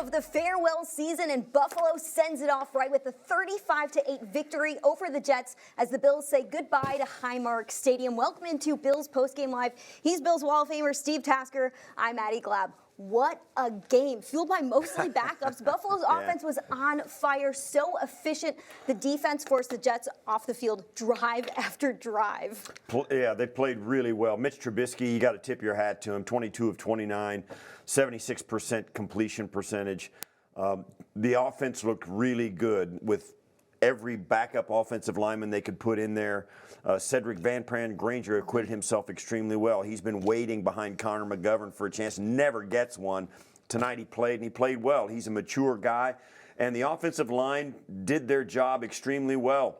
of the farewell season, and Buffalo sends it off right with a 35-8 victory over the Jets as the Bills say goodbye to Highmark Stadium. Welcome into Bills Postgame Live. He's Bills Wall of Famer Steve Tasker. I'm Maddy Glab. What a game, fueled by mostly backups. Buffalo's offense was on fire, so efficient. The defense forced the Jets off the field drive after drive. Yeah, they played really well. Mitch Trubisky, you got to tip your hat to him. 22 of 29, 76% completion percentage. The offense looked really good with every backup offensive lineman they could put in there. Cedric Van Pran Granger acquitted himself extremely well. He's been waiting behind Connor McGovern for a chance, never gets one. Tonight he played, and he played well. He's a mature guy, and the offensive line did their job extremely well.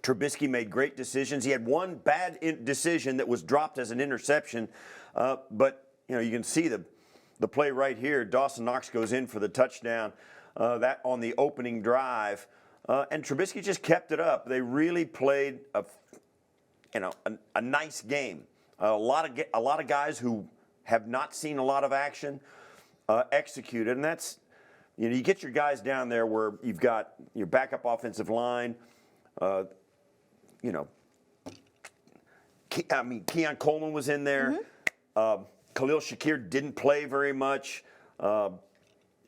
Trubisky made great decisions. He had one bad decision that was dropped as an interception, but you know, you can see the play right here. Dawson Knox goes in for the touchdown that on the opening drive. And Trubisky just kept it up. They really played a nice game. A lot of guys who have not seen a lot of action executed, and that's, you know, you get your guys down there where you've got your backup offensive line. Keon Coleman was in there. Mm-hmm. Khalil Shakir didn't play very much.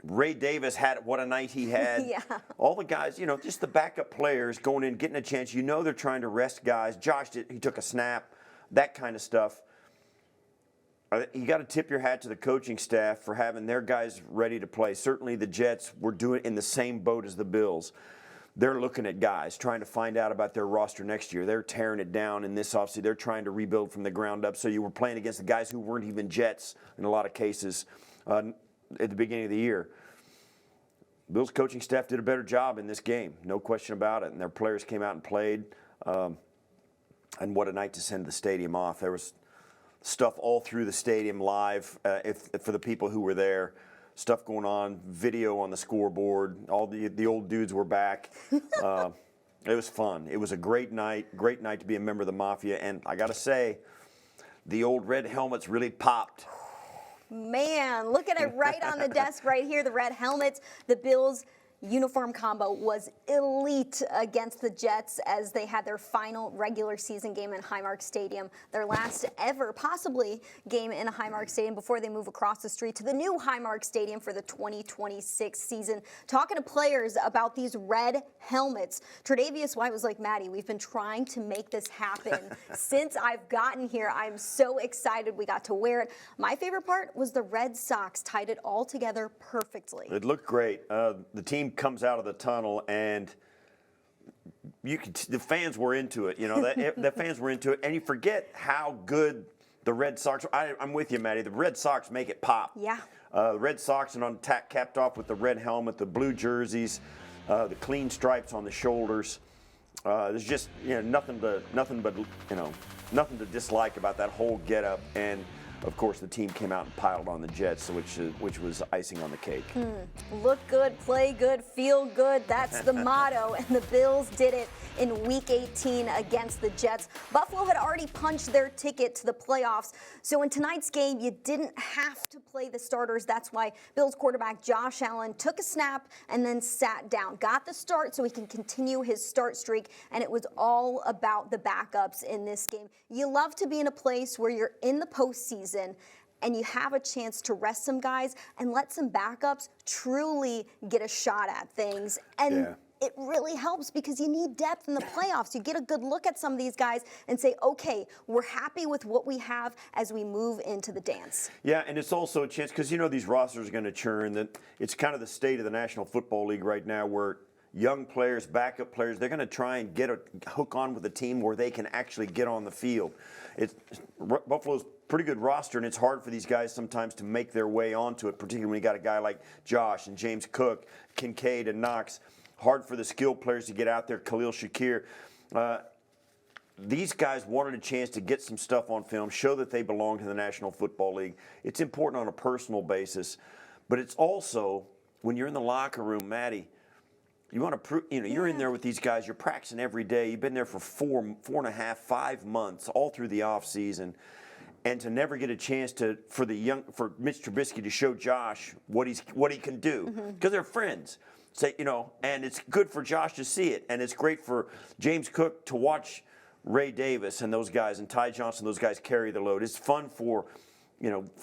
Ray Davis had what a night he had. Yeah. All the guys, you know, just the backup players going in, getting a chance. You know they're trying to rest guys. Josh he took a snap, that kind of stuff. You got to tip your hat to the coaching staff for having their guys ready to play. Certainly the Jets were doing in the same boat as the Bills. They're looking at guys, trying to find out about their roster next year. They're tearing it down in this offseason. They're trying to rebuild from the ground up. So you were playing against the guys who weren't even Jets in a lot of cases. At the beginning of the year. Bills coaching staff did a better job in this game, no question about it, and their players came out and played, and what a night to send the stadium off. There was stuff all through the stadium live for the people who were there, stuff going on, video on the scoreboard, all the old dudes were back. It was fun. It was a great night to be a member of the Mafia, and I got to say, the old red helmets really popped. Man, look at it right on the desk right here, the red helmets. The Bills uniform combo was elite against the Jets as they had their final regular season game in Highmark Stadium, their last ever possibly game in a Highmark Stadium before they move across the street to the new Highmark Stadium for the 2026 season. Talking to players about these red helmets, Tre'Davious White was like, Maddie, we've been trying to make this happen since I've gotten here. I'm so excited we got to wear it. My favorite part was the red socks tied it all together perfectly. It looked great. The team comes out of the tunnel, and the fans were into it. You know, the fans were into it, and you forget how good the Red Sox. I'm with you, Maddie. The Red Sox make it pop. Yeah. The Red Sox and capped off with the red helmet, the blue jerseys, the clean stripes on the shoulders. There's just nothing to dislike about that whole getup. And of course, the team came out and piled on the Jets, which was icing on the cake. Look good, play good, feel good. That's the motto, and the Bills did it in Week 18 against the Jets. Buffalo had already punched their ticket to the playoffs, so in tonight's game, you didn't have to play the starters. That's why Bills quarterback Josh Allen took a snap and then sat down. Got the start so he can continue his start streak, and it was all about the backups in this game. You love to be in a place where you're in the postseason and you have a chance to rest some guys and let some backups truly get a shot at things. And it really helps because you need depth in the playoffs. You get a good look at some of these guys and say, okay, we're happy with what we have as we move into the dance. Yeah, and it's also a chance because, you know, these rosters are going to churn. That it's kind of the state of the National Football League right now where young players, backup players, they're going to try and get a hook on with a team where they can actually get on the field. Buffalo's pretty good roster, and it's hard for these guys sometimes to make their way onto it, particularly when you got a guy like Josh and James Cook, Kincaid and Knox. Hard for the skilled players to get out there, Khalil Shakir. These guys wanted a chance to get some stuff on film, show that they belong to the National Football League. It's important on a personal basis, but it's also, when you're in the locker room, Maddie, you want to prove, you're in there with these guys, you're practicing every day. You've been there for 4.5, 5 months, all through the off season. and to never get a chance for Mitch Trubisky to show Josh what he can do, because they're friends. Say, and it's good for Josh to see it, and it's great for James Cook to watch Ray Davis and those guys and Ty Johnson, those guys carry the load. It's fun for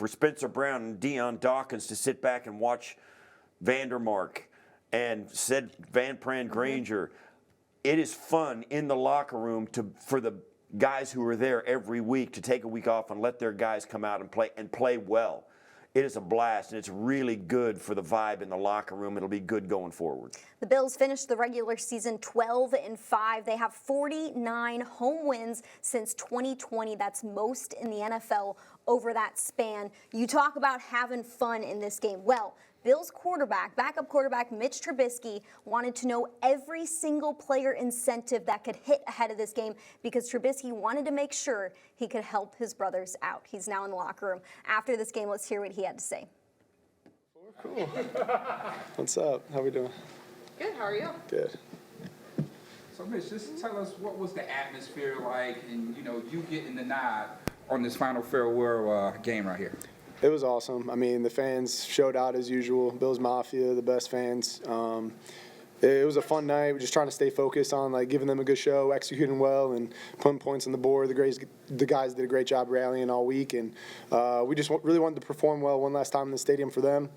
Spencer Brown and Deion Dawkins to sit back and watch Vandermark and said Van Pran Granger. It is fun in the locker room for the guys who are there every week to take a week off and let their guys come out and play well. It is a blast, and it's really good for the vibe in the locker room. It'll be good going forward. The Bills finished the regular season 12-5. They have 49 home wins since 2020. That's most in the NFL over that span. You talk about having fun in this game. Well, Bills backup quarterback Mitch Trubisky wanted to know every single player incentive that could hit ahead of this game because Trubisky wanted to make sure he could help his brothers out. He's now in the locker room. After this game, let's hear what he had to say. Cool. What's up? How we doing? Good, how are you? Good. So Mitch, just tell us what was the atmosphere like and you getting the nod on this final farewell game right here. It was awesome. I mean, the fans showed out as usual. Bills Mafia, the best fans. It was a fun night. We're just trying to stay focused on giving them a good show, executing well, and putting points on the board. The guys did a great job rallying all week, and we just really wanted to perform well one last time in the stadium for them.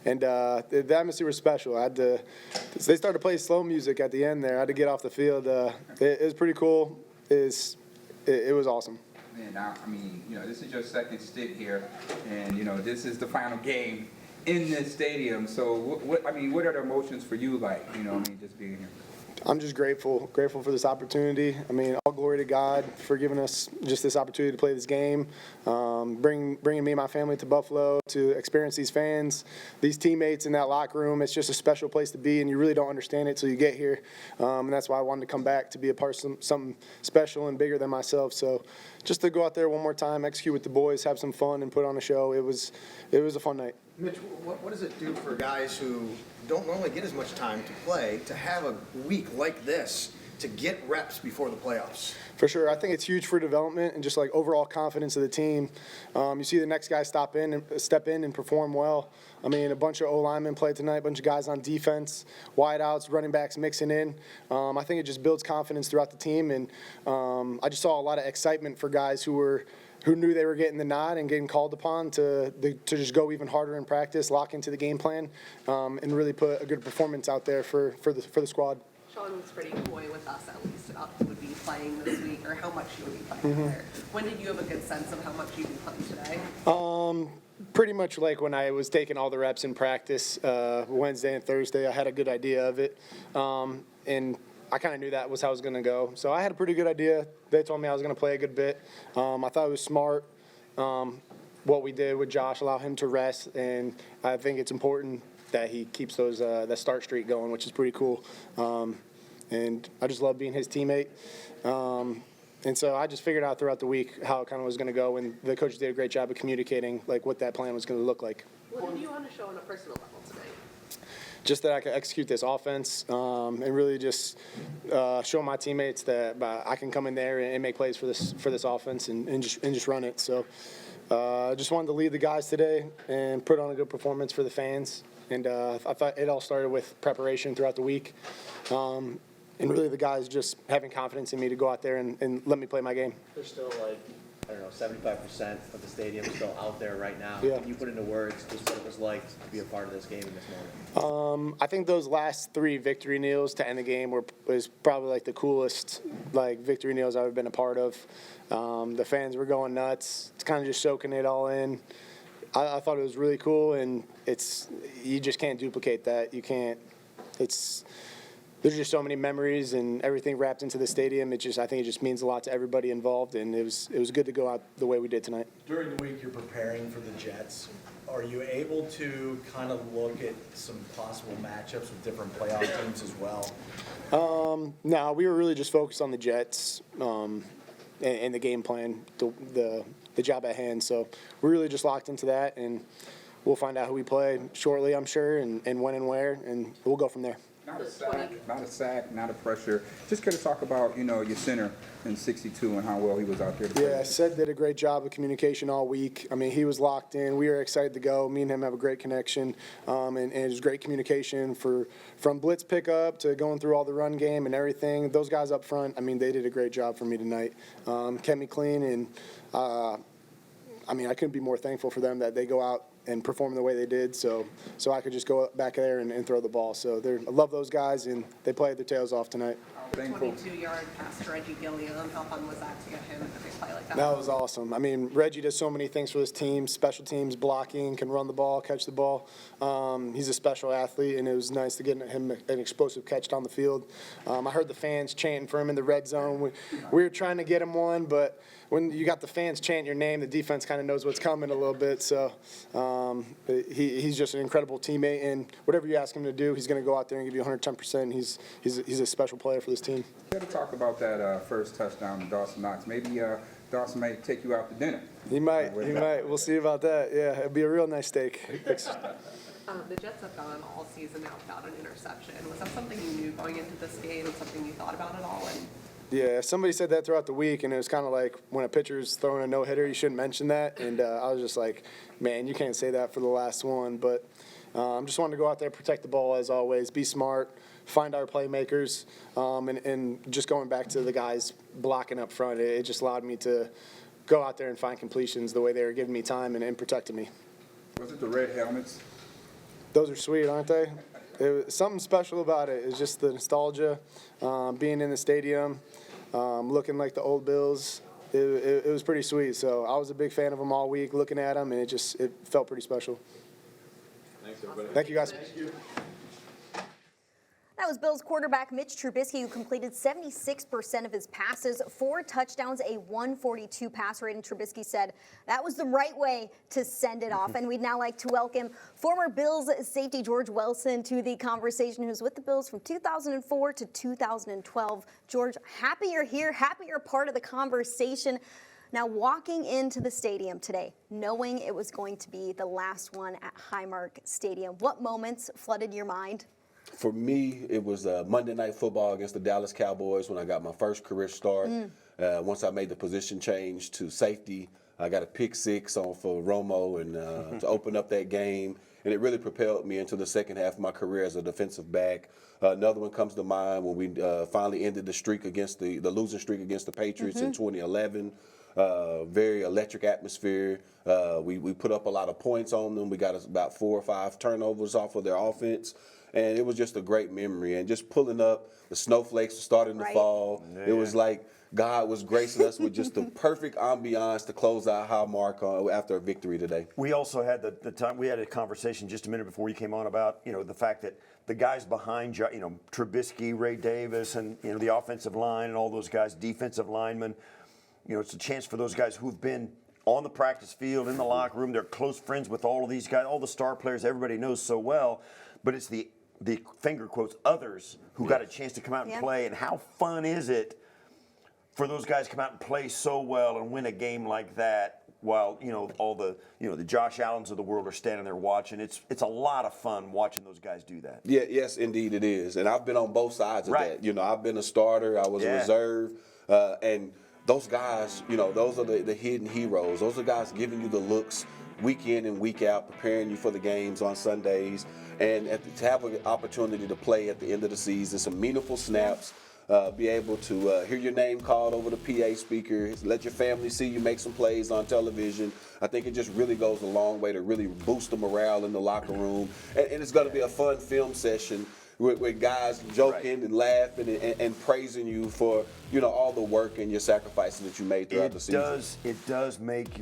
And the atmosphere was special. They started to play slow music at the end there. I had to get off the field. It was pretty cool. It was awesome. Man, this is your second stint here, and this is the final game in this stadium. So, what are the emotions for you like? Just being here. I'm just grateful for this opportunity. All glory to God for giving us just this opportunity to play this game, bringing me and my family to Buffalo to experience these fans, these teammates in that locker room. It's just a special place to be, and you really don't understand it till you get here. And that's why I wanted to come back to be a part of something special and bigger than myself. So, just to go out there one more time, execute with the boys, have some fun, and put on a show. It was a fun night. Mitch, what does it do for guys who don't normally get as much time to play to have a week like this to get reps before the playoffs? For sure. I think it's huge for development and just overall confidence of the team. You see the next guy step in and perform well. A bunch of O-linemen played tonight, a bunch of guys on defense, wideouts, running backs mixing in. I think it just builds confidence throughout the team, and I just saw a lot of excitement for guys who knew they were getting the nod and getting called upon to just go even harder in practice, lock into the game plan, and really put a good performance out there for the squad. Sean was pretty coy with us, at least, about who would be playing this week or how much you would be playing there. When did you have a good sense of how much you'd be playing today? Pretty much like when I was taking all the reps in practice Wednesday and Thursday. I had a good idea of it, and I kind of knew that was how it was going to go. So I had a pretty good idea. They told me I was going to play a good bit. I thought it was smart what we did with Josh, allow him to rest, and I think it's important that he keeps that start streak going, which is pretty cool. And I just love being his teammate. And so I just figured out throughout the week how it kind of was going to go, and the coaches did a great job of communicating what that plan was going to look like. What did you want to show on a personal level tonight? Just that I could execute this offense and really just show my teammates that I can come in there and make plays for this offense and just run it. So I just wanted to lead the guys today and put on a good performance for the fans. And I thought it all started with preparation throughout the week. And really the guys just having confidence in me to go out there and let me play my game. There's still 75% of the stadium still out there right now. Yeah. Can you put into words just what it was like to be a part of this game in this moment? I think those last 3 victory kneels to end the game was probably the coolest victory kneels I've ever been a part of. The fans were going nuts. It's kind of just soaking it all in. I thought it was really cool, and you just can't duplicate that. You can't. There's just so many memories and everything wrapped into the stadium. I think it just means a lot to everybody involved, and it was good to go out the way we did tonight. During the week you're preparing for the Jets. Are you able to kind of look at some possible matchups with different playoff teams as well? No, we were really just focused on the Jets and the game plan, the job at hand. So we're really just locked into that, and we'll find out who we play shortly, I'm sure, and when and where, and we'll go from there. Not a sack, not a pressure. Just kind of talk about, your center in 62 and how well he was out there today. Yeah, Seth did a great job of communication all week. I mean, he was locked in. We were excited to go. Me and him have a great connection, and it was great communication from blitz pickup to going through all the run game and everything. Those guys up front, I mean, they did a great job for me tonight. Kept me clean, and I mean, I couldn't be more thankful for them that they go out and perform the way they did, so I could just go back there and throw the ball. So I love those guys, and they played their tails off tonight. 22-yard pass to Reggie Gilliam. How fun was that to get him a big play like that? That was awesome. I mean, Reggie does so many things for this team, special teams, blocking, can run the ball, catch the ball. He's a special athlete, and it was nice to get him an explosive catch down the field. I heard the fans chanting for him in the red zone. We were trying to get him one, but when you got the fans chanting your name, the defense kind of knows what's coming a little bit. So he's just an incredible teammate, and whatever you ask him to do, he's going to go out there and give you 110%. He's a special player for this team. You got to talk about that first touchdown to Dawson Knox. Maybe Dawson might take you out to dinner. He might. We'll see about that. Yeah, it'd be a real nice steak. The Jets have gone all season now without an interception. Was that something you knew going into this game and something you thought about at all? Yeah, somebody said that throughout the week, and it was kind of like when a pitcher's throwing a no-hitter, you shouldn't mention that. And I was just like, man, you can't say that for the last one. But I'm just wanting to go out there, protect the ball as always, be smart, find our playmakers, and just going back to the guys blocking up front, it just allowed me to go out there and find completions the way they were giving me time and protecting me. Was it the red helmets? Those are sweet, aren't they? It was something special about it. It's just the nostalgia, being in the stadium, looking like the old Bills. It was pretty sweet. So I was a big fan of them all week, looking at them, and it felt pretty special. Thanks, everybody. Thank you, guys. Thank you. That was Bills quarterback Mitch Trubisky, who completed 76% of his passes, 4 touchdowns, a 142 pass rating. Trubisky said that was the right way to send it off. And we'd now like to welcome former Bills safety George Wilson to the conversation, who's with the Bills from 2004 to 2012. George, happy you're here, happy you're part of the conversation. Now, walking into the stadium today, knowing it was going to be the last one at Highmark Stadium, what moments flooded your mind? For me, it was Monday Night Football against the Dallas Cowboys when I got my first career start. Once I made the position change to safety, I got a pick six on for Romo and to open up that game. And it really propelled me into the second half of my career as a defensive back. Another one comes to mind when we finally ended the streak against the losing streak against the Patriots in 2011. Very electric atmosphere. We put up a lot of points on them. We got us about 4 or 5 turnovers off of their offense. And it was just a great memory. And just pulling up, the snowflakes were starting to fall. Yeah. It was like God was gracing us with just the perfect ambiance to close out Highmark after a victory today. We also had the time, we had a conversation just a minute before you came on about, the fact that the guys behind, Trubisky, Ray Davis, and, the offensive line and all those guys, defensive linemen, it's a chance for those guys who've been on the practice field, in the locker room. They're close friends with all of these guys, all the star players everybody knows so well. But it's the finger quotes others who got a chance to come out and play. And how fun is it for those guys to come out and play so well and win a game like that while all the the Josh Allens of the world are standing there watching. It's a lot of fun watching those guys do that. Yeah, yes, indeed it is. And I've been on both sides of that. I've been a starter, I was a reserve, and those guys, those are the hidden heroes. Those are guys giving you the looks week in and week out, preparing you for the games on Sundays, and to have an opportunity to play at the end of the season, some meaningful snaps, be able to hear your name called over the PA speaker, let your family see you make some plays on television. I think it just really goes a long way to really boost the morale in the locker room. And it's going to be a fun film session with guys joking and laughing and praising you for all the work and your sacrifices that you made throughout the season. It does make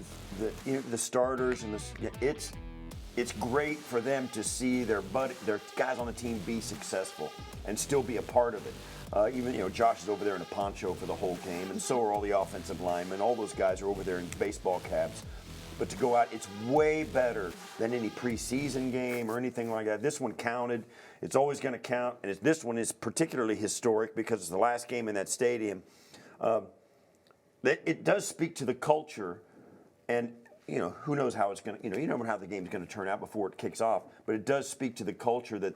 the starters and it's great for them to see their guys on the team be successful and still be a part of it. Even Josh is over there in a poncho for the whole game, and so are all the offensive linemen. All those guys are over there in baseball caps. But to go out, it's way better than any preseason game or anything like that. This one counted. It's always going to count. And this one is particularly historic because it's the last game in that stadium. It does speak to the culture. And, who knows how it's going to, you don't know how the game's going to turn out before it kicks off. But it does speak to the culture that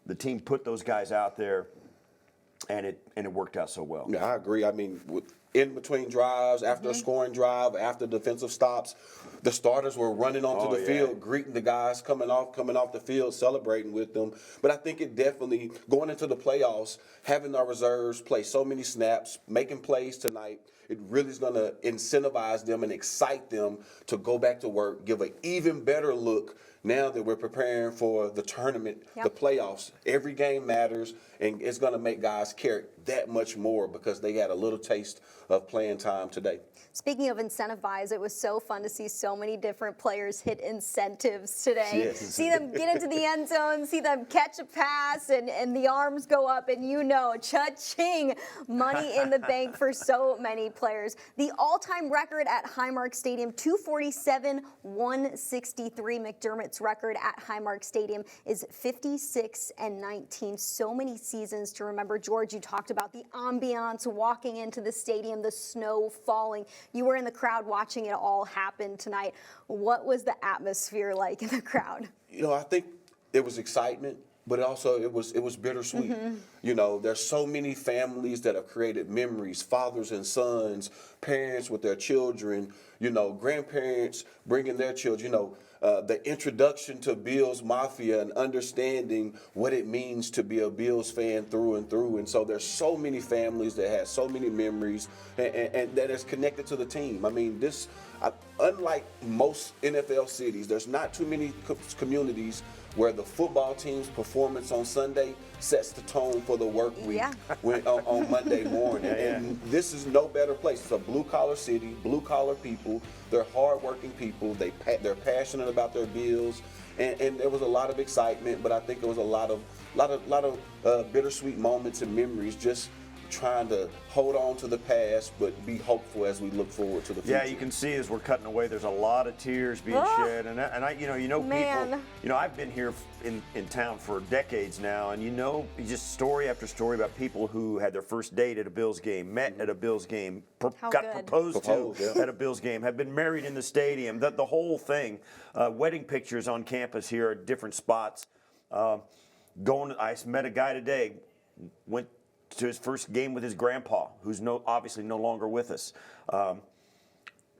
the team put those guys out there, and it worked out so well. Yeah, I agree. I mean, in between drives, after a scoring drive, after defensive stops, the starters were running onto the field, greeting the guys coming off the field, celebrating with them. But I think it definitely, going into the playoffs, having our reserves play so many snaps, making plays tonight, it really is going to incentivize them and excite them to go back to work, give an even better look now that we're preparing for the tournament, the playoffs. Every game matters, and it's going to make guys care that much more because they had a little taste of playing time today. Speaking of incentivize, it was so fun to see so many different players hit incentives today. Yes. See them get into the end zone, see them catch a pass, and the arms go up, and cha-ching, money in the bank for so many players. The all-time record at Highmark Stadium, 247-163. McDermott's record at Highmark Stadium is 56-19. So many seasons to remember. George, you talked about the ambiance walking into the stadium, the snow falling. You were in the crowd watching it all happen tonight. What was the atmosphere like in the crowd? I think it was excitement, but also it was bittersweet. There's so many families that have created memories, fathers and sons, parents with their children, grandparents bringing their children, the introduction to Bills Mafia and understanding what it means to be a Bills fan through and through. And so there's so many families that have so many memories and that is connected to the team. I mean, unlike most NFL cities, there's not too many communities where the football team's performance on Sunday sets the tone for the work week on Monday morning. And this is no better place. It's a blue-collar city, blue-collar people. They're hard-working people. They're passionate about their Bills. And there was a lot of excitement, but I think there was a lot of bittersweet moments and memories, just trying to hold on to the past but be hopeful as we look forward to the future. Yeah, you can see as we're cutting away, there's a lot of tears being shed, and people. I've been here in town for decades now, and just story after story about people who had their first date at a Bills game, met at a Bills game, got proposed to at a Bills game, have been married in the stadium, the whole thing. Wedding pictures on campus here at different spots. I met a guy today, went to his first game with his grandpa, who's obviously no longer with us.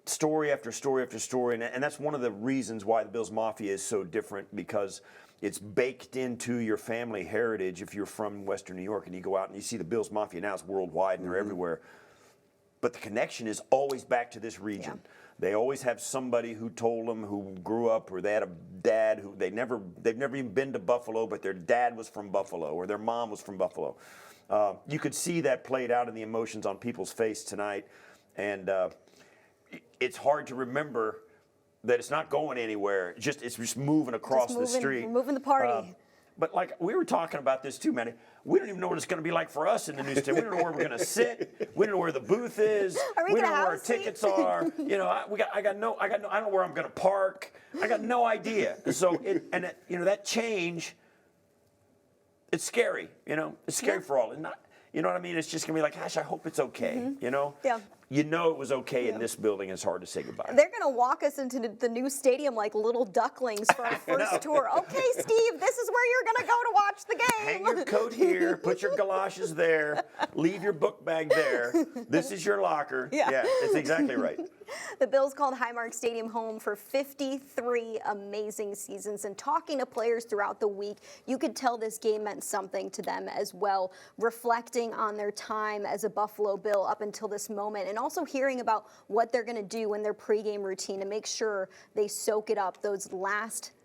Story after story after story, and that's one of the reasons why the Bills Mafia is so different, because it's baked into your family heritage if you're from Western New York and you go out and you see the Bills Mafia. Now it's worldwide and they're everywhere. But the connection is always back to this region. Yeah. They always have somebody who told them, who grew up, or they had a dad who they've never even been to Buffalo, but their dad was from Buffalo or their mom was from Buffalo. You could see that played out in the emotions on people's face tonight, and it's hard to remember that it's not going anywhere. It's just moving across the street. We're moving the party. But like we were talking about this too, Maddy. We don't even know what it's going to be like for us in the newsstand. We don't know where we're going to sit. We don't know where the booth is. We don't know where our tickets are. I don't know where I'm going to park. I got no idea. So that change. It's scary, It's scary for all. You know what I mean? It's just going to be like, gosh, I hope it's okay, Yeah. You know it was okay in this building. It's hard to say goodbye. They're going to walk us into the new stadium like little ducklings for our first tour. Okay, Steve, this is where you're going to go to watch the game. Hang your coat here. Put your galoshes there. Leave your book bag there. This is your locker. Yeah, that's exactly right. The Bills called Highmark Stadium home for 53 amazing seasons. And talking to players throughout the week, you could tell this game meant something to them as well, reflecting on their time as a Buffalo Bill up until this moment, and also hearing about what they're going to do in their pregame routine to make sure they soak it up, those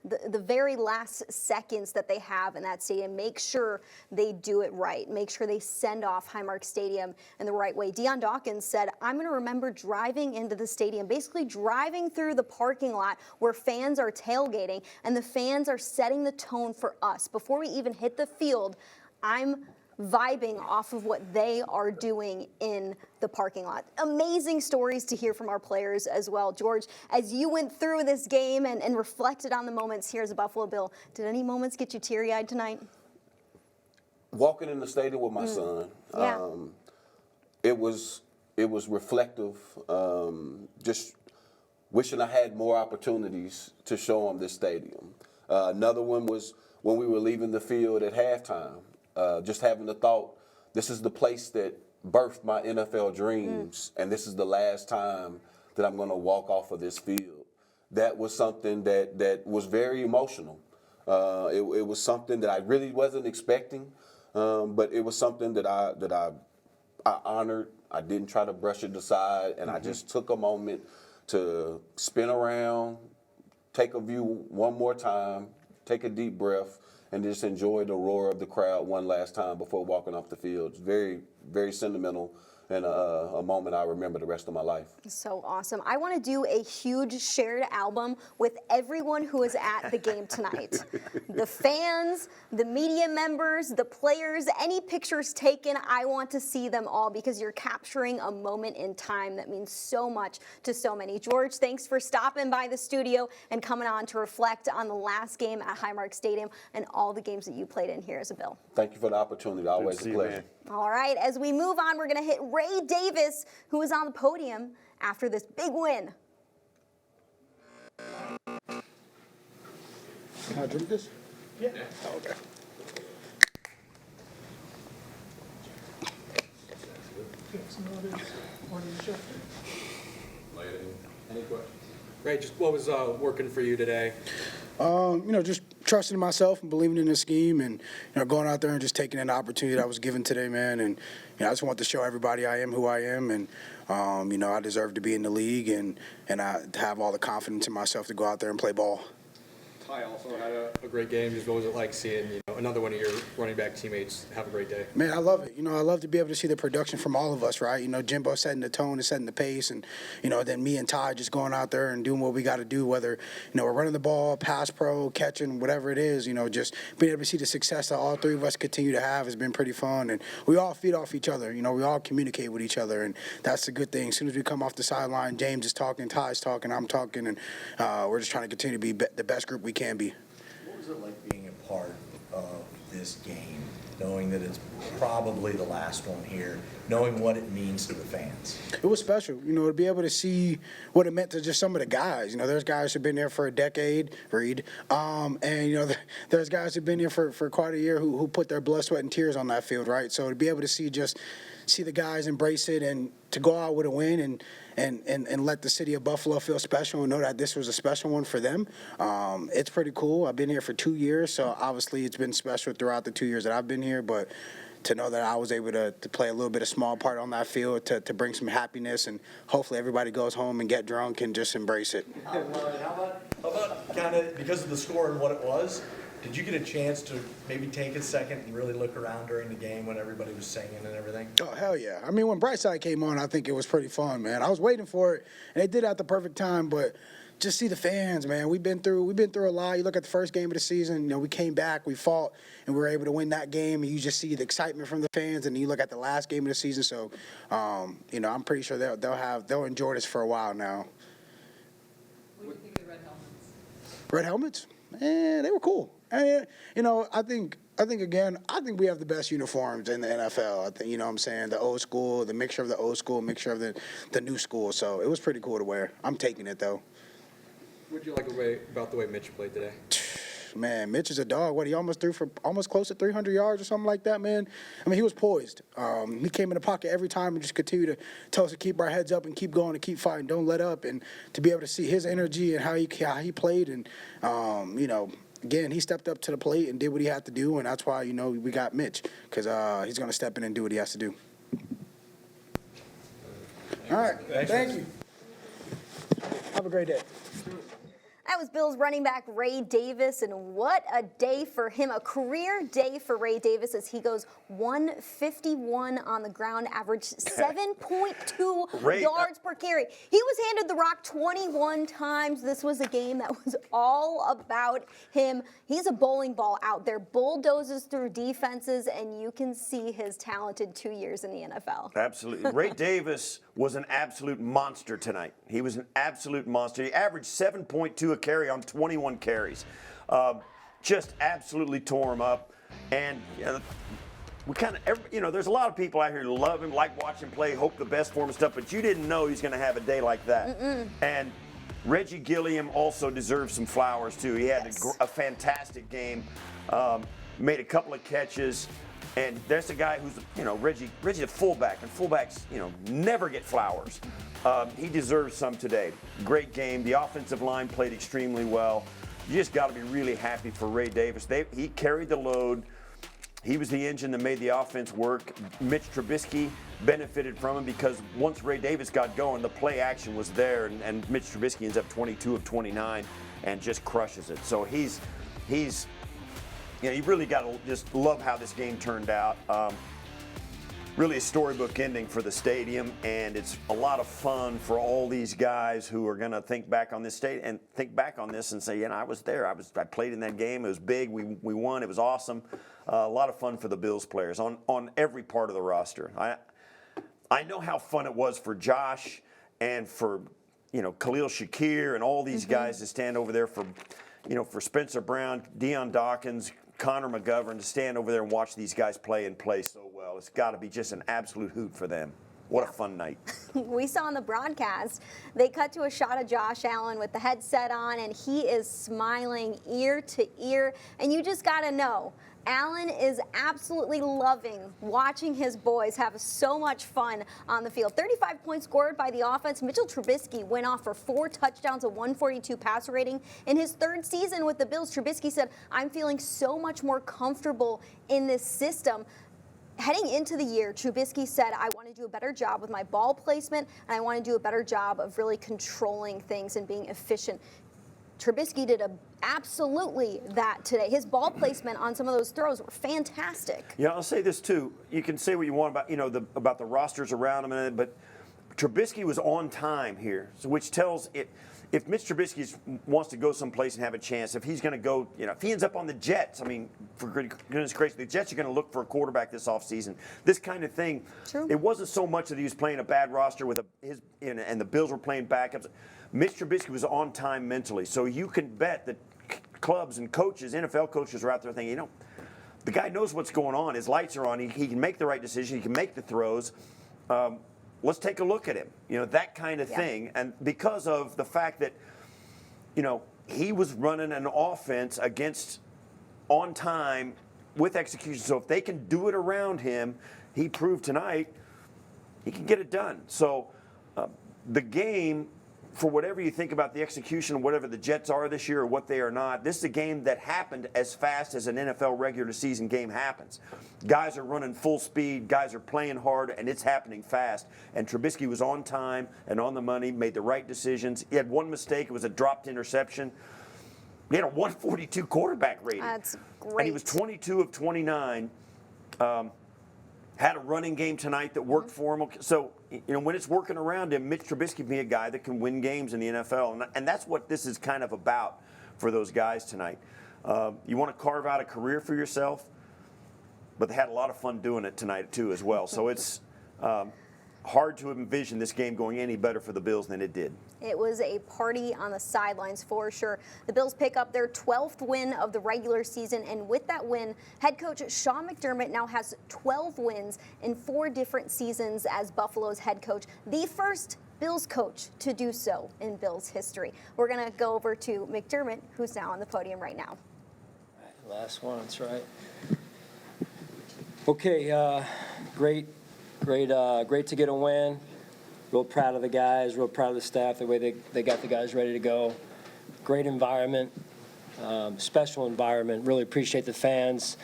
the very last seconds that they have in that stadium. Make sure they do it right. Make sure they send off Highmark Stadium in the right way. Deion Dawkins said, I'm going to remember driving into the stadium, basically driving through the parking lot where fans are tailgating, and the fans are setting the tone for us. Before we even hit the field, I'm vibing off of what they are doing in the parking lot. Amazing stories to hear from our players as well. George, as you went through this game and reflected on the moments here as a Buffalo Bill, did any moments get you teary-eyed tonight? Walking in the stadium with my son, it was reflective, just wishing I had more opportunities to show him this stadium. Another one was when we were leaving the field at halftime. Just having the thought, this is the place that birthed my NFL dreams, and this is the last time that I'm going to walk off of this field. That was something that was very emotional. It was something that I really wasn't expecting, but it was something that I honored. I didn't try to brush it aside, and I just took a moment to spin around, take a view one more time, take a deep breath, and just enjoy the roar of the crowd one last time before walking off the field. It's very, very sentimental and a moment I remember the rest of my life. So awesome. I want to do a huge shared album with everyone who was at the game tonight. The fans, the media members, the players, any pictures taken, I want to see them all because you're capturing a moment in time that means so much to so many. George, thanks for stopping by the studio and coming on to reflect on the last game at Highmark Stadium and all the games that you played in here as a Bill. Thank you for the opportunity. Always a pleasure. All right, as we move on, we're going to hit Ray Davis, who was on the podium after this big win. Can I drink this? Yeah. Oh, okay. Any questions? Ray, just what was working for you today? Just trusting in myself and believing in the scheme and, going out there and just taking an opportunity that was given today, man. And, I just want to show everybody I am who I am. And, I deserve to be in the league and I have all the confidence in myself to go out there and play ball. Ty also had a great game. Just what was it like seeing another one of your running back teammates have a great day? Man, I love it. I love to be able to see the production from all of us, right? Jimbo setting the tone and setting the pace, and then me and Ty just going out there and doing what we got to do. Whether we're running the ball, pass pro, catching, whatever it is. Just being able to see the success that all three of us continue to have has been pretty fun, and we all feed off each other. We all communicate with each other, and that's a good thing. As soon as we come off the sideline, James is talking, Ty's talking, I'm talking, and we're just trying to continue to be the best group we can be. What was it like being a part of this game, knowing that it's probably the last one here, knowing what it means to the fans? It was special, to be able to see what it meant to just some of the guys. There's guys who've been there for a decade, Reed, and, there's guys who've been here for quite a year who put their blood, sweat, and tears on that field, right? So to be able to see the guys embrace it and to go out with a win and let the city of Buffalo feel special and know that this was a special one for them. It's pretty cool. I've been here for 2 years, so obviously it's been special throughout the 2 years that I've been here, but to know that I was able to play a little bit of small part on that field to bring some happiness, and hopefully everybody goes home and get drunk and just embrace it. How about kind of, because of the score and what it was, did you get a chance to maybe take a second and really look around during the game when everybody was singing and everything? Oh, hell yeah. I mean, when Brightside came on, I think it was pretty fun, man. I was waiting for it, and they did it at the perfect time, but just see the fans, man. We've been through a lot. You look at the first game of the season, we came back, we fought, and we were able to win that game, and you just see the excitement from the fans, and you look at the last game of the season, so, I'm pretty sure they'll enjoy this for a while now. What do you think of the red helmets? Red helmets? They were cool. And, I think we have the best uniforms in the NFL. I think, what I'm saying, the old school, the mixture of the old school, mixture of the new school. So it was pretty cool to wear. I'm taking it, though. What did you like about the way Mitch played today? Man, Mitch is a dog. What, he almost threw for almost close to 300 yards or something like that, man? I mean, he was poised. He came in the pocket every time and just continued to tell us to keep our heads up and keep going and keep fighting, don't let up. And to be able to see his energy and how he played and, again, he stepped up to the plate and did what he had to do, and that's why, we got Mitch, because he's going to step in and do what he has to do. All right. Thank you. Have a great day. That was Bills running back Ray Davis, and what a day for him. A career day for Ray Davis as he goes 151 on the ground, averaged 7.2 yards per carry. He was handed the rock 21 times. This was a game that was all about him. He's a bowling ball out there, bulldozes through defenses, and you can see his talented 2 years in the NFL. Absolutely. Ray Davis was an absolute monster tonight. He was an absolute monster. He averaged 7.2 a carry on 21 carries. Just absolutely tore him up. And we kind of, there's a lot of people out here who love him, like watching him play, hope the best for him and stuff, but you didn't know he's going to have a day like that. And Reggie Gilliam also deserves some flowers too. He had a fantastic game, made a couple of catches, and there's a guy who's, Reggie's a fullback, and fullbacks, never get flowers. He deserves some today. Great game. The offensive line played extremely well. You just got to be really happy for Ray Davis. He carried the load. He was the engine that made the offense work. Mitch Trubisky benefited from him because once Ray Davis got going, the play action was there, and Mitch Trubisky ends up 22 of 29 and just crushes it. So he's you really got to just love how this game turned out. Really a storybook ending for the stadium, and it's a lot of fun for all these guys who are going to think back on this and say, I was there. I played in that game. It was big. We won. It was awesome. A lot of fun for the Bills players on every part of the roster. I know how fun it was for Josh and for Khalil Shakir and all these guys to stand over there for Spencer Brown, Deion Dawkins, Connor McGovern to stand over there and watch these guys play and play so well. It's got to be just an absolute hoot for them. What a fun night. We saw on the broadcast, they cut to a shot of Josh Allen with the headset on, and he is smiling ear to ear. And you just got to know, Allen is absolutely loving watching his boys have so much fun on the field. 35 points scored by the offense. Mitchell Trubisky went off for 4 touchdowns, a 142 passer rating. In his 3rd season with the Bills, Trubisky said, I'm feeling so much more comfortable in this system. Heading into the year, Trubisky said, I want to do a better job with my ball placement, and I want to do a better job of really controlling things and being efficient. Trubisky did absolutely that today. His ball placement on some of those throws were fantastic. Yeah, I'll say this too. You can say what you want about about the rosters around him, but Trubisky was on time here, which tells it. If Mitch Trubisky wants to go someplace and have a chance, if he's going to go, if he ends up on the Jets, for goodness gracious, the Jets are going to look for a quarterback this offseason. This kind of thing. True. It wasn't so much that he was playing a bad roster and the Bills were playing backups. Mitch Trubisky was on time mentally, so you can bet that clubs and coaches, NFL coaches, are out there thinking, the guy knows what's going on. His lights are on. He can make the right decision. He can make the throws. Let's take a look at him. That kind of thing. And because of the fact that, he was running an offense against on time with execution. So if they can do it around him, he proved tonight he can get it done. So the game, for whatever you think about the execution, whatever the Jets are this year or what they are not, this is a game that happened as fast as an NFL regular season game happens. Guys are running full speed, guys are playing hard, and it's happening fast. And Trubisky was on time and on the money, made the right decisions. He had one mistake. It was a dropped interception. He had a 142 quarterback rating. That's great. And he was 22 of 29. Had a running game tonight that worked for him. So, when it's working around him, Mitch Trubisky can be a guy that can win games in the NFL. And that's what this is kind of about for those guys tonight. You want to carve out a career for yourself, but they had a lot of fun doing it tonight, too, as well. So it's hard to envision this game going any better for the Bills than it did. It was a party on the sidelines for sure. The Bills pick up their 12th win of the regular season, and with that win, head coach Sean McDermott now has 12 wins in 4 different seasons as Buffalo's head coach, the first Bills coach to do so in Bills history. We're going to go over to McDermott, who's now on the podium right now. Last one, that's right. Okay, great to get a win. Real proud of the guys, real proud of the staff, the way they got the guys ready to go. Great environment, special environment. Really appreciate the fans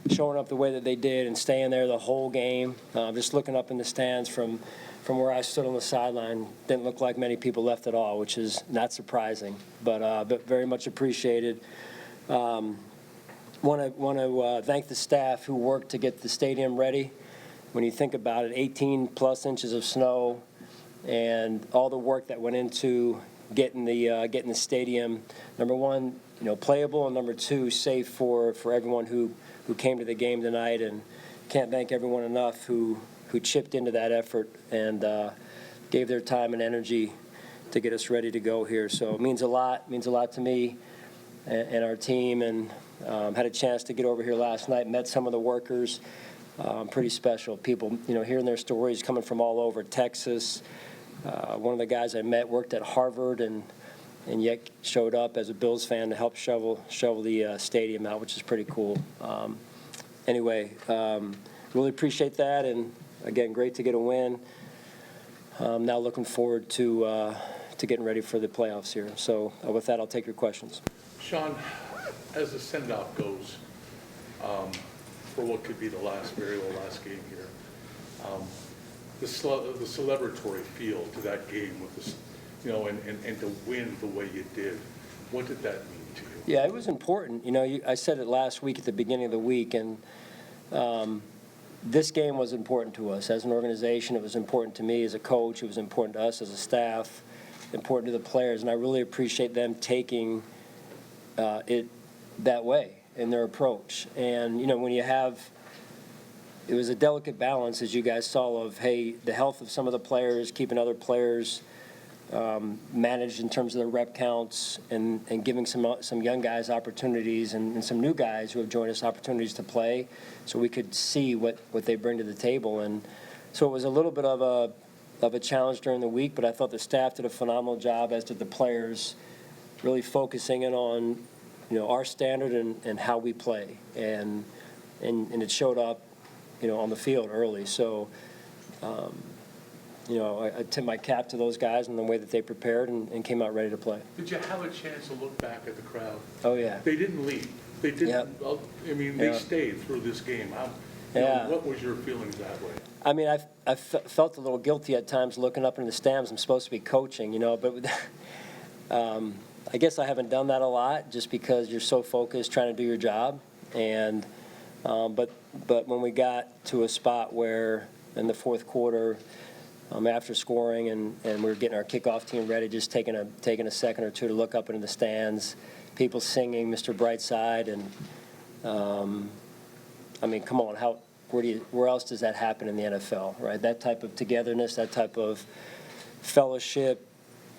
showing up the way that they did and staying there the whole game. Just looking up in the stands from where I stood on the sideline, didn't look like many people left at all, which is not surprising, but very much appreciated. Want to thank the staff who worked to get the stadium ready. When you think about it, 18-plus inches of snow and all the work that went into getting the stadium, number one, playable, and number two, safe for everyone who came to the game tonight. And can't thank everyone enough who chipped into that effort and gave their time and energy to get us ready to go here. So it means a lot to me and our team. And had a chance to get over here last night, met some of the workers. Pretty special people, hearing their stories coming from all over Texas. One of the guys I met worked at Harvard and yet showed up as a Bills fan to help shovel the stadium out, which is pretty cool. Anyway, really appreciate that, and again, great to get a win. Now looking forward to getting ready for the playoffs here. So with that, I'll take your questions. Sean, as the send-off goes, for what could be the very last game here, the celebratory feel to that game with this, and to win the way you did, what did that mean to you? Yeah, it was important. I said it last week at the beginning of the week, and this game was important to us as an organization. It was important to me as a coach. It was important to us as a staff, important to the players, and I really appreciate them taking it that way in their approach. And, when you have, it was a delicate balance, as you guys saw, of, hey, the health of some of the players, keeping other players managed in terms of their rep counts, and giving some young guys opportunities, and some new guys who have joined us opportunities to play, so we could see what they bring to the table. And so it was a little bit of a challenge during the week, but I thought the staff did a phenomenal job, as did the players, really focusing in on our standard and how we play, and it showed up on the field early. So I tip my cap to those guys and the way that they prepared and came out ready to play. Did you have a chance to look back at the crowd? Oh, yeah. They didn't leave. They didn't. Yep. They stayed through this game. What was your feelings that way? I mean, I felt a little guilty at times looking up into the stands. I'm supposed to be coaching, but I guess I haven't done that a lot, just because you're so focused trying to do your job. And but when we got to a spot where in the fourth quarter, after scoring and we were getting our kickoff team ready, just taking a second or two to look up into the stands, people singing Mr. Brightside, and I mean, come on, where else does that happen in the NFL, right? That type of togetherness, that type of fellowship,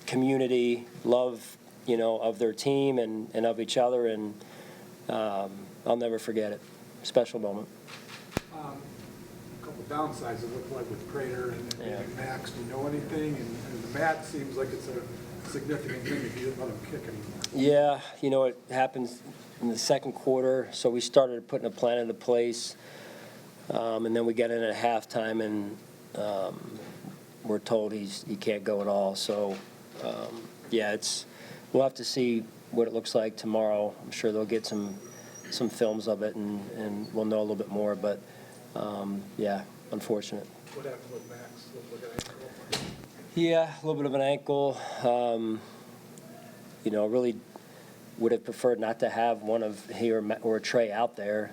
community, love, of their team and of each other, and I'll never forget it. Special moment. A couple downsides, it looked like, with Prater and Max. Do you know anything? And the Matt seems like it's a significant thing if you didn't let him kick anymore. Yeah, it happens in the second quarter, so we started putting a plan into place, and then we got in at halftime, and we're told he can't go at all. So, we'll have to see what it looks like tomorrow. I'm sure they'll get some films of it, and we'll know a little bit more. But unfortunate. What happened with Max? Looked like an ankle? Yeah, a little bit of an ankle. Really would have preferred not to have one of he or Trey out there,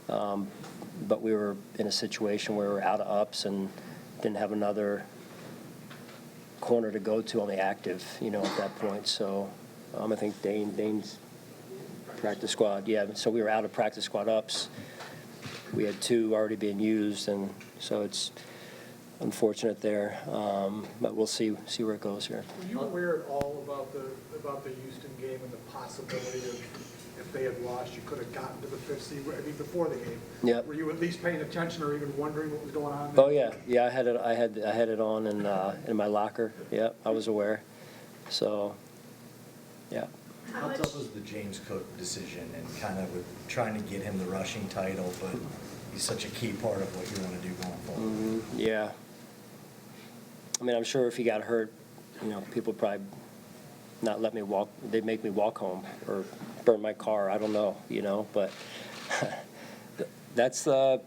but we were in a situation where we were out of ups and didn't have another corner to go to on the active, at that point. So I think Dane's practice squad. Yeah, so we were out of practice squad ups. We had two already being used, and so it's unfortunate there. But we'll see where it goes here. Were you aware at all about the Houston game and the possibility of, if they had lost, you could have gotten to the fifth seed? I mean, before the game. Yep. Were you at least paying attention or even wondering what was going on there? Oh yeah. I had it on in my locker. Yeah, I was aware. So, yeah. How tough was the James Cook decision, and kind of with trying to get him the rushing title, but he's such a key part of what you want to do going forward? Yeah. I mean, I'm sure if he got hurt, people would probably not let me walk. They'd make me walk home or burn my car. I don't know, but that's that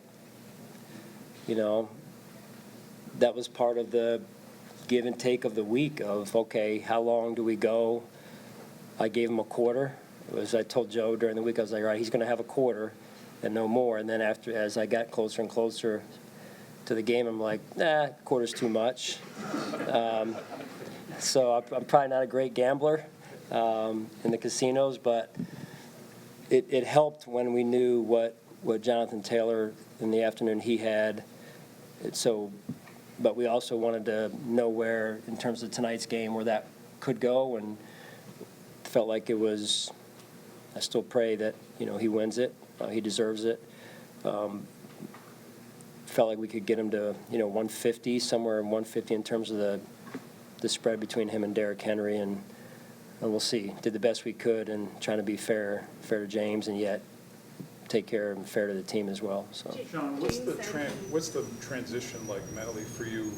was part of the give and take of the week of, okay, how long do we go? I gave him a quarter. I told Joe during the week, I was like, all right, he's going to have a quarter and no more. And then as I got closer and closer to the game, I'm like, quarter's too much. So I'm probably not a great gambler in the casinos, but it helped when we knew what Jonathan Taylor in the afternoon he had. But we also wanted to know where, in terms of tonight's game, where that could go, and felt like it was. I still pray that he wins it. He deserves it. Felt like we could get him to 150, somewhere in 150 in terms of the spread between him and Derrick Henry, and we'll see. Did the best we could and trying to be fair to James and yet take care and fair to the team as well. So. Sean, what's the transition like mentally for you,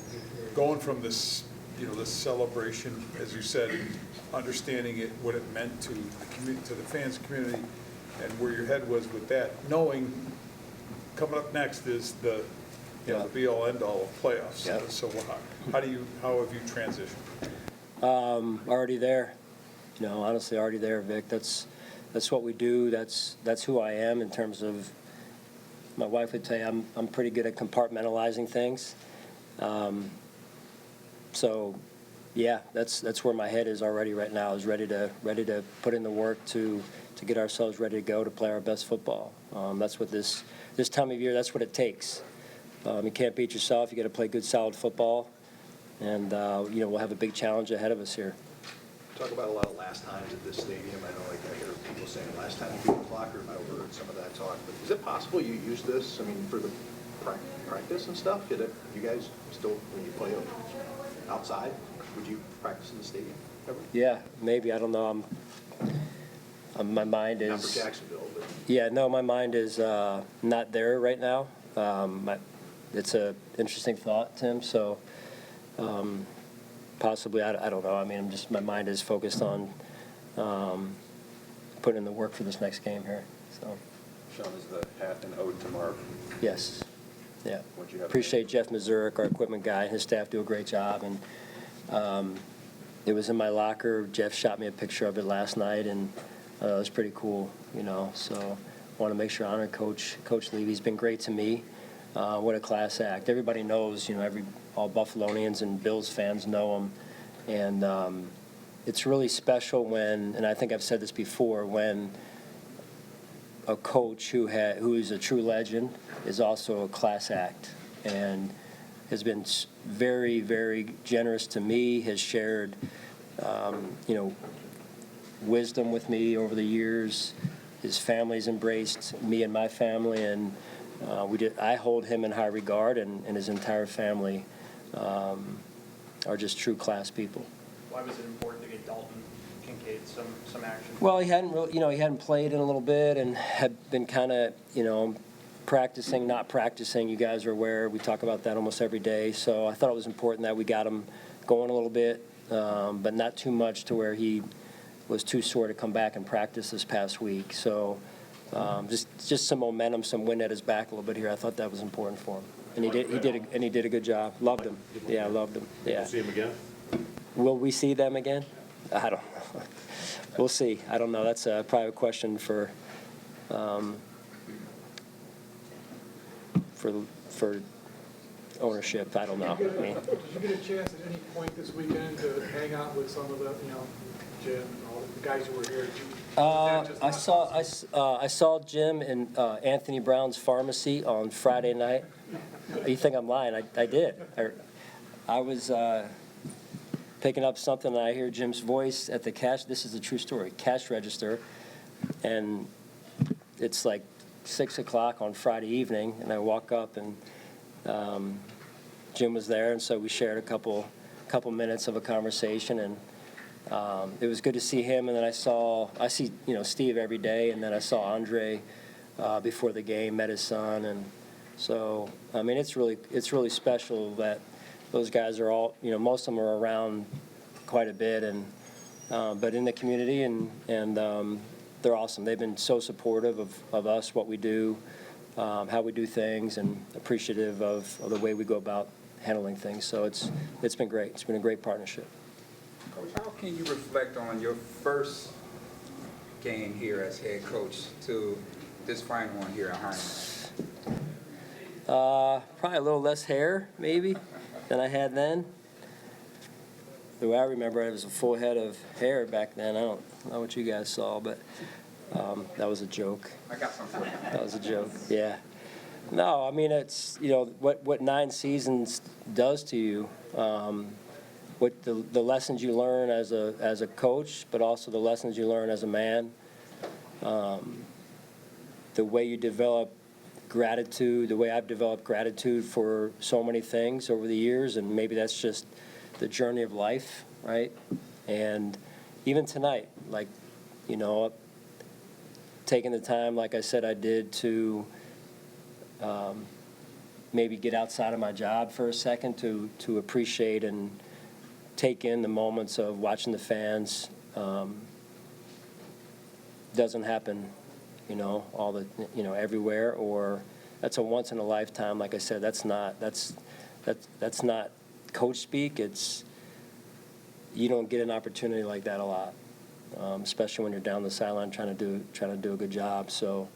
going from this, this celebration, as you said, understanding it, what it meant to the community, to the fans community, and where your head was with that, knowing coming up next is the be-all, end-all of playoffs. Yeah. So how have you transitioned? Already there. Honestly, already there, Vic. That's what we do. That's who I am in terms of. My wife would tell you I'm pretty good at compartmentalizing things. So, yeah, that's where my head is already right now. Is ready to put in the work to get ourselves ready to go to play our best football. That's what this time of year. That's what it takes. You can't beat yourself. You got to play good, solid football, and we'll have a big challenge ahead of us here. Talk about a lot of last times at this stadium. I know, I hear people saying last time you beat the clock, or I've overheard some of that talk. But is it possible you use this? I mean, for the practice and stuff. You guys still, when you play outside, would you practice in the stadium ever? Yeah, maybe. I don't know. My mind is. Not for Jacksonville, but. Yeah, no, my mind is not there right now. It's an interesting thought, Tim. So. Possibly, I don't know. I mean, my mind is focused on putting in the work for this next game here. So. Sean, is the hat an ode to Marv? Yes. Yeah. Appreciate Jeff Mazurek, our equipment guy, and his staff do a great job. And it was in my locker. Jeff shot me a picture of it last night, and it was pretty cool. So I want to make sure I honor Coach Levy's been great to me. What a class act. Everybody knows, all Buffalonians and Bills fans know him. And it's really special when, and I think I've said this before, when a coach who is a true legend is also a class act and has been very, very generous to me, has shared, wisdom with me over the years. His family's embraced me and my family, and I hold him in high regard, and his entire family are just true class people. Why was it important to get Dalton Kincaid some action? Well, he hadn't really, he hadn't played in a little bit, and had been kind of, practicing, not practicing. You guys are aware. We talk about that almost every day. So I thought it was important that we got him going a little bit, but not too much to where he was too sore to come back and practice this past week. So just some momentum, some wind at his back a little bit here. I thought that was important for him, and he did a good job. Loved him. Yeah, I loved him. Yeah. We'll see him again. Will we see them again? I don't know. We'll see. I don't know. That's a private question for ownership. I don't know. Did you get a chance at any point this weekend to hang out with some of the, Jim and all the guys who were here? I saw Jim in Anthony Brown's pharmacy on Friday night. You think I'm lying? I did. I was picking up something, and I hear Jim's voice at the cash. This is a true story. Cash register, and it's like 6 o'clock on Friday evening, and I walk up, and Jim was there, and so we shared a couple minutes of a conversation, and it was good to see him. And then I see Steve every day, and then I saw Andre before the game, met his son, and so I mean it's really special that those guys are all, most of them are around quite a bit, and but in the community, and they're awesome. They've been so supportive of us, what we do, how we do things, and appreciative of the way we go about handling things. So it's been great. It's been a great partnership. Coach, how can you reflect on your first game here as head coach to this final one here at Highmark? Probably a little less hair, maybe, than I had then. The way I remember, it was a full head of hair back then. I don't know what you guys saw, but that was a joke. I got some for you. That was a joke. Yeah. No, I mean, it's, what 9 seasons does to you. What the lessons you learn as a coach, but also the lessons you learn as a man. The way you develop gratitude, the way I've developed gratitude for so many things over the years, and maybe that's just the journey of life, right? And even tonight, like, you know, taking the time, like I said I did, to maybe get outside of my job for a second to appreciate and take in the moments of watching the fans. Doesn't happen, you know, everywhere, or that's a once in a lifetime. Like I said, that's not coach speak. You don't get an opportunity like that a lot, especially when you're down the sideline trying to do a good job. So,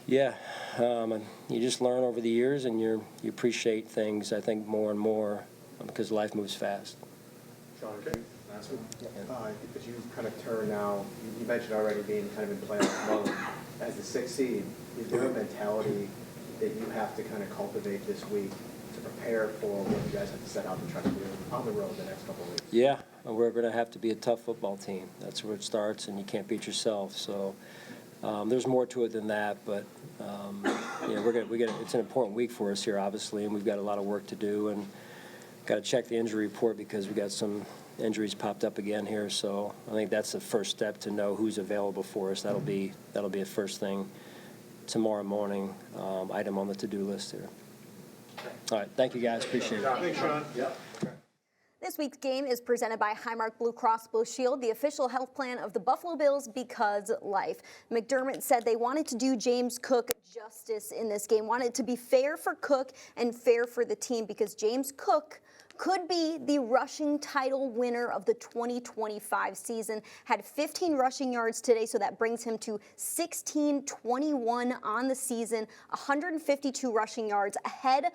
yeah, you just learn over the years, and you appreciate things, I think, more and more because life moves fast. Sean, last one. As you kind of turn now, you mentioned already being kind of in playoff mode. As the 6th seed, is there a mentality that you have to kind of cultivate this week to prepare for what you guys have to set out to try to do on the road the next couple of weeks? Yeah, we're going to have to be a tough football team. That's where it starts, and you can't beat yourself. So there's more to it than that, but it's an important week for us here, obviously, and we've got a lot of work to do, and got to check the injury report because we got some injuries popped up again here. So I think that's the first step to know who's available for us. That'll be a first thing tomorrow morning, item on the to-do list here. All right, thank you guys, appreciate it. Thanks, Sean. Yep. This week's game is presented by Highmark Blue Cross Blue Shield, the official health plan of the Buffalo Bills, because life. McDermott said they wanted to do James Cook justice in this game, wanted it to be fair for Cook and fair for the team, because James Cook could be the rushing title winner of the 2025 season. Had 15 rushing yards today, so that brings him to 16-21 on the season, 152 rushing yards ahead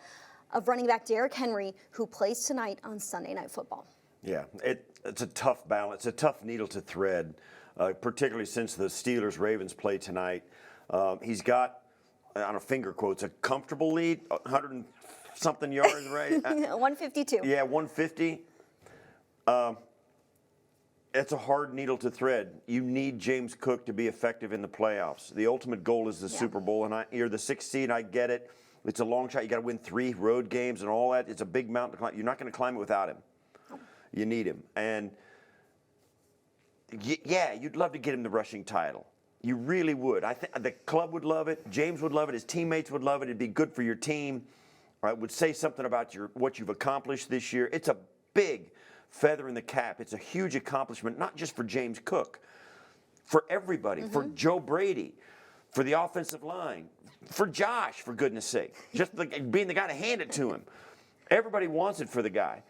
of running back Derrick Henry, who plays tonight on Sunday Night Football. Yeah, it's a tough balance, a tough needle to thread, particularly since the Steelers-Ravens play tonight. He's got, on a finger quotes, a comfortable lead, 100-something yards, right? 152. Yeah, 150. It's a hard needle to thread. You need James Cook to be effective in the playoffs. The ultimate goal is the Super Bowl, and you're the 6th seed, I get it. It's a long shot. You got to win 3 road games and all that. It's a big mountain to climb. You're not going to climb it without him. You need him. And, yeah, you'd love to get him the rushing title. You really would. I think the club would love it. James would love it. His teammates would love it. It'd be good for your team. It would say something about what you've accomplished this year. It's a big feather in the cap. It's a huge accomplishment, not just for James Cook, for everybody, for Joe Brady, for the offensive line, for Josh, for goodness sake, just being the guy to hand it to him. Everybody wants it for the guy.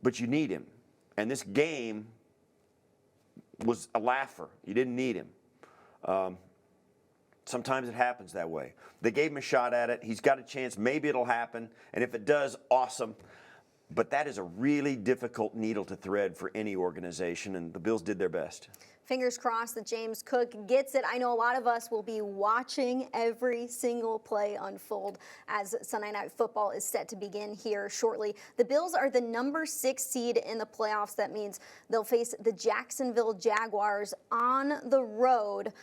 But you need him. And this game was a laugher. You didn't need him. Sometimes it happens that way. They gave him a shot at it. He's got a chance. Maybe it'll happen. And if it does, awesome. But that is a really difficult needle to thread for any organization, and the Bills did their best. Fingers crossed that James Cook gets it. I know a lot of us will be watching every single play unfold as Sunday Night Football is set to begin here shortly. The Bills are the number 6 seed in the playoffs. That means they'll face the Jacksonville Jaguars on the road.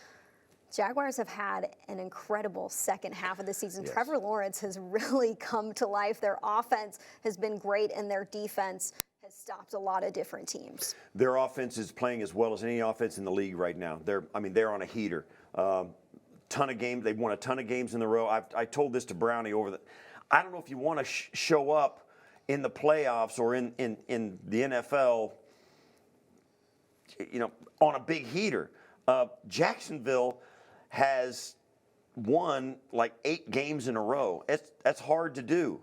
Jaguars have had an incredible second half of the season. Yes. Trevor Lawrence has really come to life. Their offense has been great, and their defense has stopped a lot of different teams. Their offense is playing as well as any offense in the league right now. They're on a heater. Ton of games. They've won a ton of games in a row. I told this to Brownie I don't know if you want to show up in the playoffs or in the NFL, on a big heater. Jacksonville has won like 8 games in a row. That's hard to do.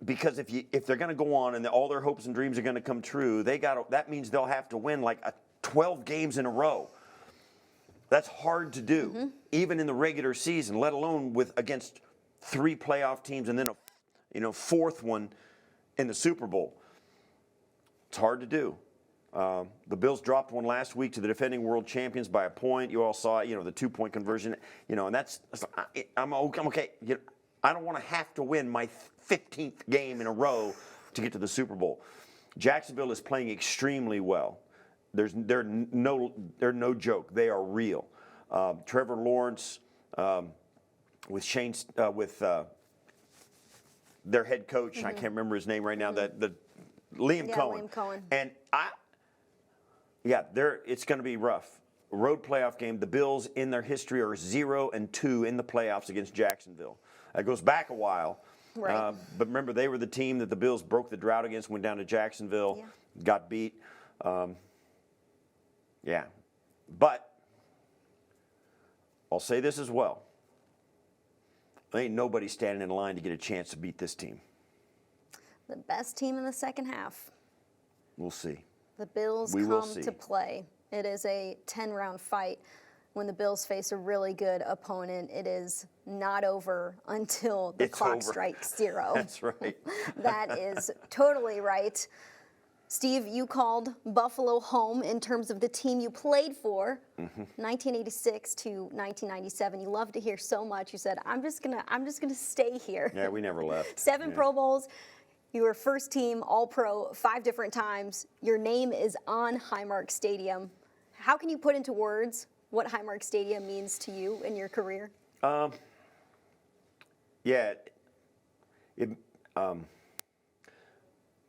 Because if they're going to go on and all their hopes and dreams are going to come true, that means they'll have to win like 12 games in a row. That's hard to do, even in the regular season, let alone against 3 playoff teams and then a 4th one in the Super Bowl. It's hard to do. The Bills dropped one last week to the defending world champions by a point. You all saw it, the 2-point conversion. And I'm okay. I don't want to have to win my 15th game in a row to get to the Super Bowl. Jacksonville is playing extremely well. They're no joke. They are real. Trevor Lawrence with their head coach. I can't remember his name right now. Liam Yeah, Cohen. Liam Cohen. And it's going to be rough. Road playoff game. The Bills in their history are 0-2 in the playoffs against Jacksonville. That goes back a while. Right. But remember, they were the team that the Bills broke the drought against, went down to Jacksonville, got beat. But I'll say this as well. There ain't nobody standing in line to get a chance to beat this team. The best team in the second half. We'll see. The Bills We will come see. to play. It is a 10-round fight. When the Bills face a really good opponent, it is not over until the clock strikes 0. That's right. That is totally right. Steve, you called Buffalo home in terms of the team you played for, 1986 to 1997. You love to hear so much. You said, I'm just gonna stay here. Yeah, we never left. 7 Pro Bowls. You were first team All-Pro 5 different times. Your name is on Highmark Stadium. How can you put into words what Highmark Stadium means to you in your career?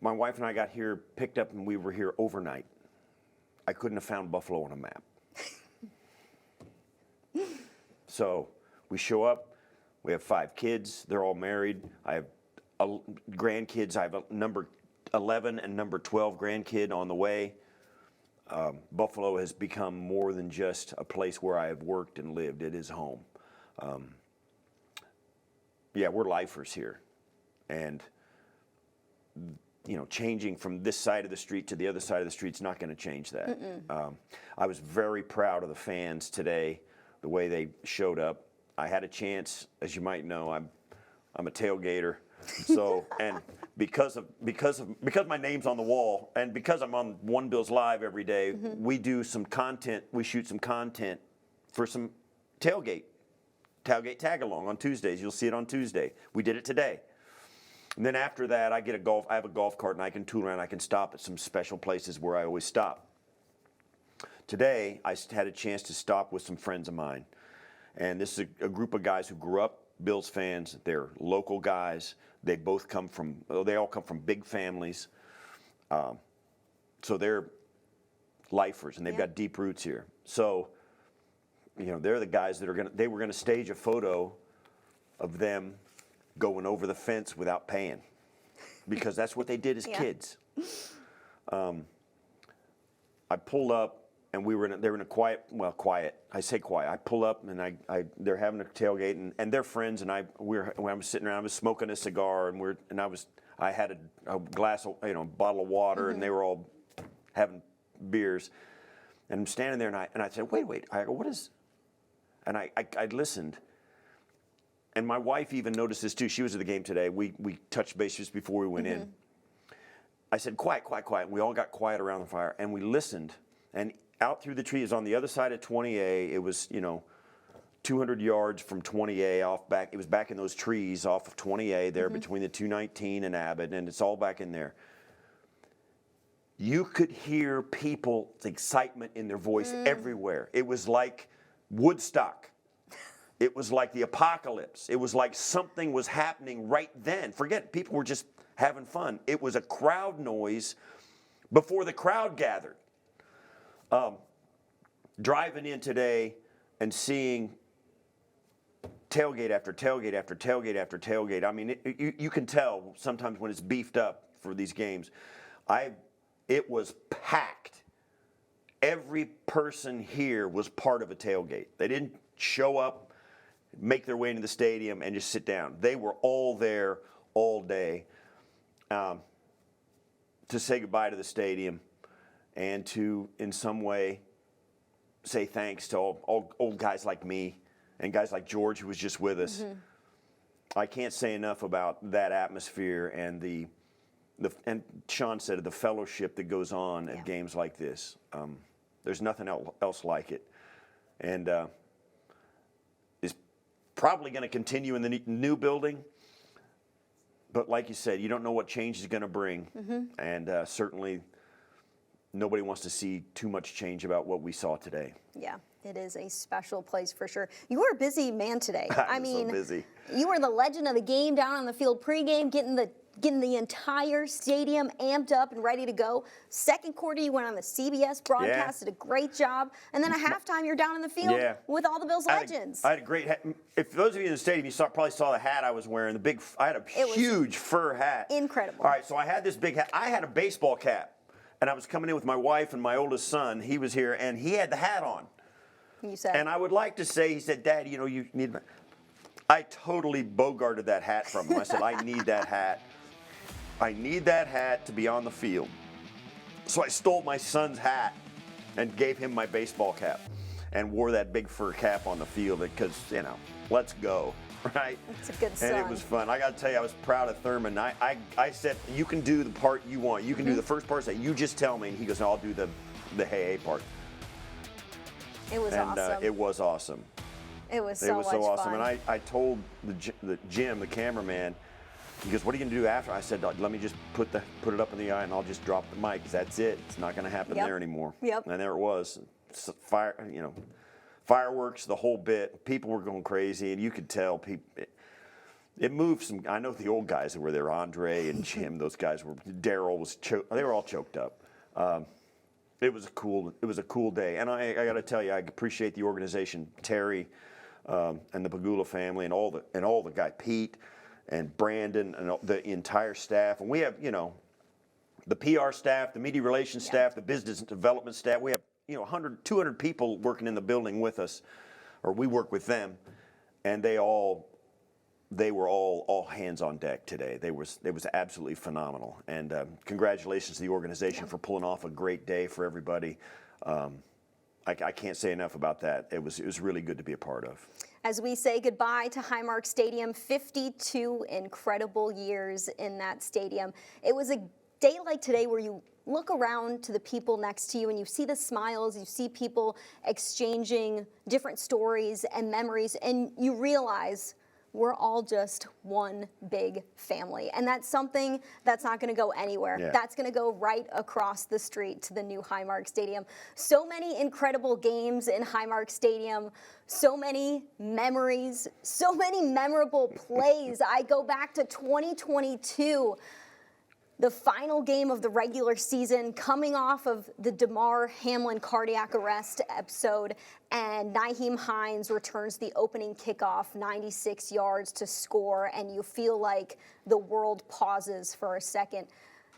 My wife and I got here, picked up, and we were here overnight. I couldn't have found Buffalo on a map. So we show up. We have 5 kids. They're all married. I have grandkids. I have a number 11 and number 12 grandkid on the way. Buffalo has become more than just a place where I have worked and lived. It is home. We're lifers here. And, changing from this side of the street to the other side of the street is not going to change that. I was very proud of the fans today, the way they showed up. I had a chance, as you might know, I'm a tailgater. So, and because my name's on the wall, and because I'm on One Bills Live every day, we do some content. We shoot some content for some tailgate tag along on Tuesdays. You'll see it on Tuesday. We did it today. And then after that, I have a golf cart, and I can tool around. I can stop at some special places where I always stop. Today, I had a chance to stop with some friends of mine, and this is a group of guys who grew up Bills fans. They're local guys. They all come from big families. So they're lifers, and they've got deep roots here. So, they're the guys that they were gonna stage a photo of them going over the fence without paying, because that's what they did as kids. I pulled up, and they were in a quiet. I say quiet. I pull up, and they're having a tailgate, and they're friends, and when I was sitting around, I was smoking a cigar, and I had a glass of, bottle of water, and they were all having beers, and I'm standing there, and I said, wait. I go, what is? And I listened. And my wife even noticed this too. She was at the game today. We touched base just before we went in. I said, quiet. And we all got quiet around the fire, and we listened. And out through the trees on the other side of 20A, it was 200 yards from 20A off back. It was back in those trees off of 20A there between the 219 and Abbott, and it's all back in there. You could hear people's excitement in their voice everywhere. It was like Woodstock. It was like the apocalypse. It was like something was happening right then. Forget, people were just having fun. It was a crowd noise before the crowd gathered. Driving in today and seeing tailgate after tailgate after tailgate after tailgate. I mean, you can tell sometimes when it's beefed up for these games. It was packed. Every person here was part of a tailgate. They didn't show up, make their way into the stadium, and just sit down. They were all there all day to say goodbye to the stadium and to, in some way, say thanks to all old guys like me and guys like George, who was just with us. I can't say enough about that atmosphere and and Sean said, the fellowship that goes on at games like this. There's nothing else like it. And is probably going to continue in the new building. But like you said, you don't know what change is going to bring. And certainly nobody wants to see too much change about what we saw today. Yeah, it is a special place for sure. You were a busy man today. I mean, so busy. You were the legend of the game down on the field pregame, getting the getting the entire stadium amped up and ready to go. Second quarter, you went on the CBS broadcast, did a great job. And then at halftime, you're down in the field with all the Bills legends. I had a great hat. If those of you in the stadium, you probably saw the hat I was wearing. I had a huge fur hat. Incredible. All right, so I had this big hat. I had a baseball cap. And I was coming in with my wife and my oldest son. He was here, and he had the hat on. You said. And I would like to say, he said, Dad, you know, you need. I totally bogarted that hat from him. I said, I need that hat. I need that hat to be on the field. So I stole my son's hat and gave him my baseball cap and wore that big fur cap on the field because, you know, let's go. Right? It's a good son. And it was fun. I got to tell you, I was proud of Thurman. I said, you can do the part you want. You can do the first part that you just tell me. And he goes, no, I'll do the hey part. It was awesome. It was awesome. It was so awesome. fun. And I told the Jim, the cameraman, he goes, what are you going to do after? I said, let me just put it up in the eye and I'll just drop the mic. That's it. It's not going to happen there anymore. Yep. And there it was. Fireworks, the whole bit. People were going crazy, and you could tell people. It moved some. I know the old guys that were there, Andre and Jim. Those guys were. Daryl was. They were all choked up. It was a cool day, and I got to tell you, I appreciate the organization, Terry, and the Pagula family, and all the guy, Pete, and Brandon, and the entire staff. And we have, you know, the PR staff, the media relations staff, the business development staff. We have, you know, 100, 200 people working in the building with us, or we work with them, and they were all hands on deck today. It was absolutely phenomenal, and congratulations to the organization for pulling off a great day for everybody. I can't say enough about that. It was really good to be a part of. As we say goodbye to Highmark Stadium, 52 incredible years in that stadium. It was a day like today where you look around to the people next to you and you see the smiles, you see people exchanging different stories and memories, and you realize we're all just one big family. And that's something that's not going to go anywhere. Yeah. That's going to go right across the street to the new Highmark Stadium. So many incredible games in Highmark Stadium, so many memories, so many memorable plays. I go back to 2022. The final game of the regular season, coming off of the Damar Hamlin cardiac arrest episode, and Nyheim Hines returns the opening kickoff, 96 yards to score, and you feel like the world pauses for a second.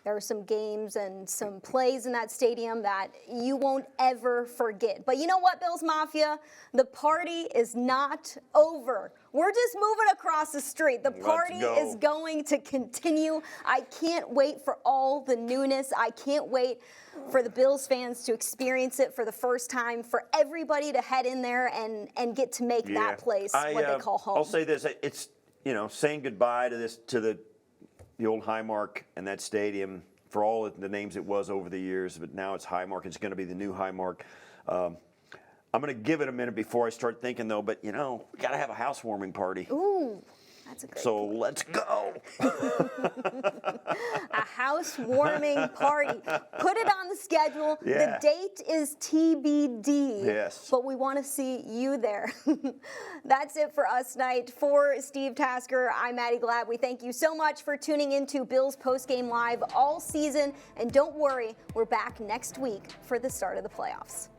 There are some games and some plays in that stadium that you won't ever forget. But you know what, Bills Mafia? The party is not over. We're just moving across the street. The party is going to continue. I can't wait for all the newness. I can't wait for the Bills fans to experience it for the first time, for everybody to head in there and get to make that place what they call home. I'll say this. It's, you know, saying goodbye to the old Highmark and that stadium for all the names it was over the years, but now it's Highmark. It's going to be the new Highmark. I'm going to give it a minute before I start thinking, though, but, you know, we got to have a housewarming party. Ooh, that's a great point. Let's go. A housewarming party. Put it on the schedule. Yeah. The date is TBD. Yes. But we want to see you there. That's it for us tonight. For Steve Tasker, I'm Maddy Glab. We thank you so much for tuning into Bills Postgame Live all season. And don't worry, we're back next week for the start of the playoffs.